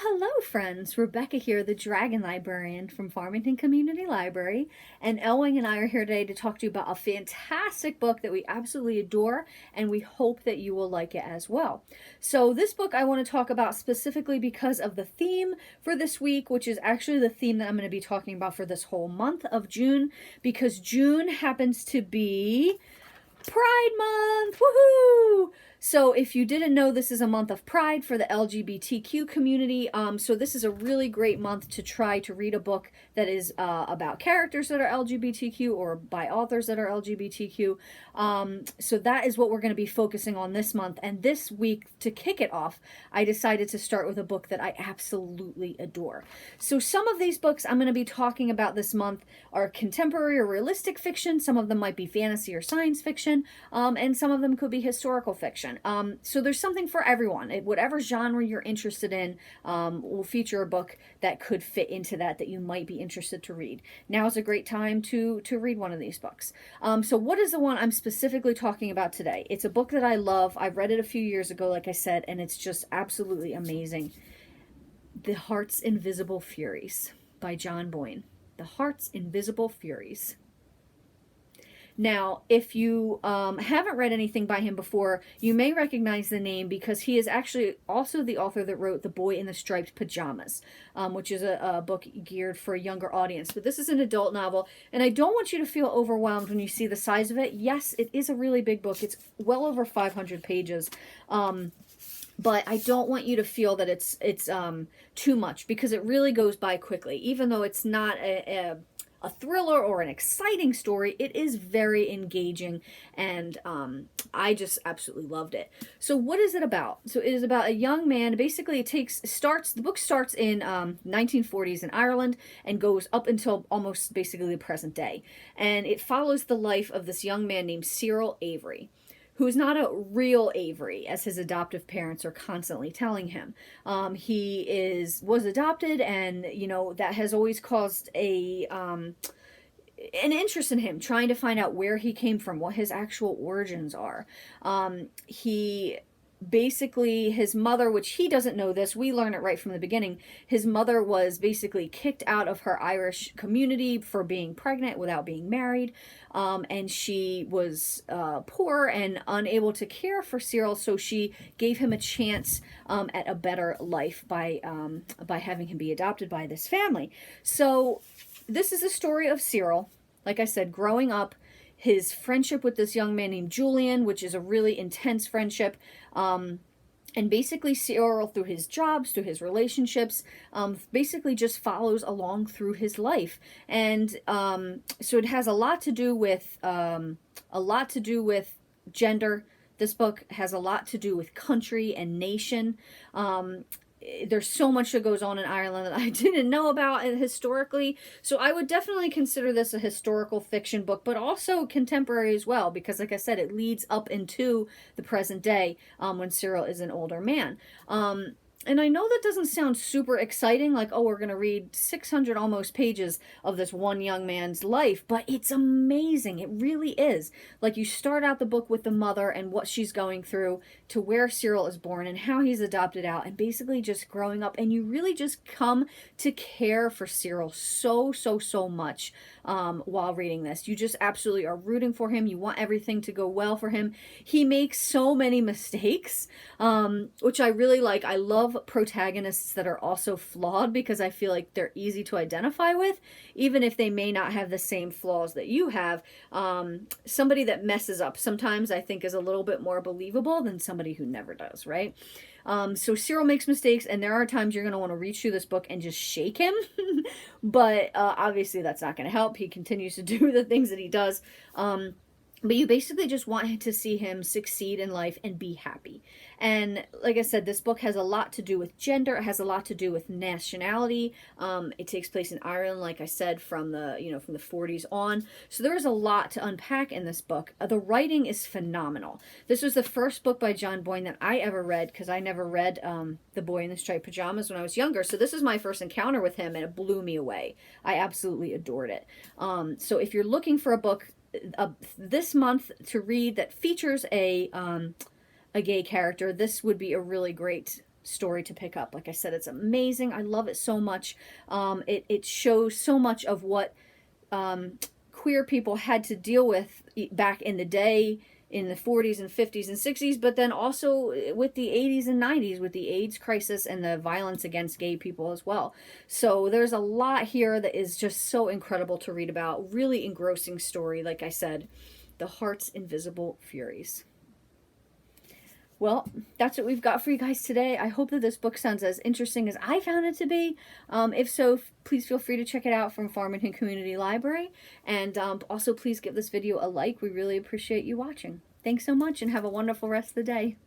Hello friends, Rebecca here, the Dragon Librarian from Farmington Community Library, and Elwing and I are here today to talk to you about a fantastic book that we absolutely adore, and we hope that you will like it as well. So this book I want to talk about specifically because of the theme for this week, which is actually the theme that I'm going to be talking about for this whole month of June, because June happens to be Pride Month! Woohoo! So if you didn't know, this is a month of pride for the LGBTQ community. So this is a really great month to try to read a book that is about characters that are LGBTQ or by authors that are LGBTQ. So that is what we're going to be focusing on this month. And this week, to kick it off, I decided to start with a book that I absolutely adore. So some of these books I'm going to be talking about this month are contemporary or realistic fiction. Some of them might be fantasy or science fiction. And some of them could be historical fiction. So there's something for everyone. Whatever genre you're interested in will feature a book that could fit into that you might be interested to read. Now is a great time to read one of these books. So what is the one I'm specifically talking about today? It's a book that I love. I read it a few years ago, like I said, and it's just absolutely amazing. The Heart's Invisible Furies by John Boyne. The Heart's Invisible Furies. Now, if you haven't read anything by him before, you may recognize the name because he is actually also the author that wrote The Boy in the Striped Pajamas, which is a book geared for a younger audience. But this is an adult novel, and I don't want you to feel overwhelmed when you see the size of it. Yes, it is a really big book. It's well over 500 pages. But I don't want you to feel that it's too much, because it really goes by quickly. Even though it's not a thriller or an exciting story, it is very engaging, and I just absolutely loved it. So what is it about? So it is about a young man. Basically, the book starts in 1940s in Ireland and goes up until almost basically the present day, and it follows the life of this young man named Cyril Avery, who is not a real Avery, as his adoptive parents are constantly telling him. He was adopted, and that has always caused an interest in him, trying to find out where he came from, what his actual origins are. He basically, his mother, which he doesn't know this, we learn it right from the beginning, his mother was basically kicked out of her Irish community for being pregnant without being married, and she was poor and unable to care for Cyril, so she gave him a chance at a better life by having him be adopted by this family. So this is the story of Cyril, like I said, growing up, his friendship with this young man named Julian, which is a really intense friendship, and basically Cyril, through his jobs, through his relationships, basically just follows along through his life. And so it has a lot to do with gender. This book has a lot to do with country and nation. There's so much that goes on in Ireland that I didn't know about historically. So I would definitely consider this a historical fiction book, but also contemporary as well, because like I said, it leads up into the present day when Cyril is an older man. And I know that doesn't sound super exciting, like, oh, we're going to read 600 almost pages of this one young man's life, but it's amazing. It really is. Like, you start out the book with the mother and what she's going through, to where Cyril is born and how he's adopted out, and basically just growing up, and you really just come to care for Cyril so much while reading this. You just absolutely are rooting for him. You want everything to go well for him. He makes so many mistakes, which I really like. I love protagonists that are also flawed, because I feel like they're easy to identify with, even if they may not have the same flaws that you have. Somebody that messes up sometimes I think is a little bit more believable than somebody who never does, right? So Cyril makes mistakes, and there are times you're going to want to reach through this book and just shake him. But obviously that's not going to help. He continues to do the things that he does. But you basically just want to see him succeed in life and be happy. And like I said, this book has a lot to do with gender. It has a lot to do with nationality. It takes place in Ireland, like I said, from the 40s on. So there is a lot to unpack in this book. The writing is phenomenal. This was the first book by John Boyne that I ever read, because I never read The Boy in the Striped Pajamas when I was younger. So this is my first encounter with him, and it blew me away. I absolutely adored it. So if you're looking for a book this month to read that features a gay character, this would be a really great story to pick up. Like I said, it's amazing. I love it so much. It shows so much of what queer people had to deal with back in the day, in the 40s and 50s and 60s, but then also with the 80s and 90s with the AIDS crisis and the violence against gay people as well. So there's a lot here that is just so incredible to read about. Really engrossing story, like I said. The Heart's Invisible Furies. Well, that's what we've got for you guys today. I hope that this book sounds as interesting as I found it to be. If so, please feel free to check it out from Farmington Community Library. And also, please give this video a like. We really appreciate you watching. Thanks so much and have a wonderful rest of the day.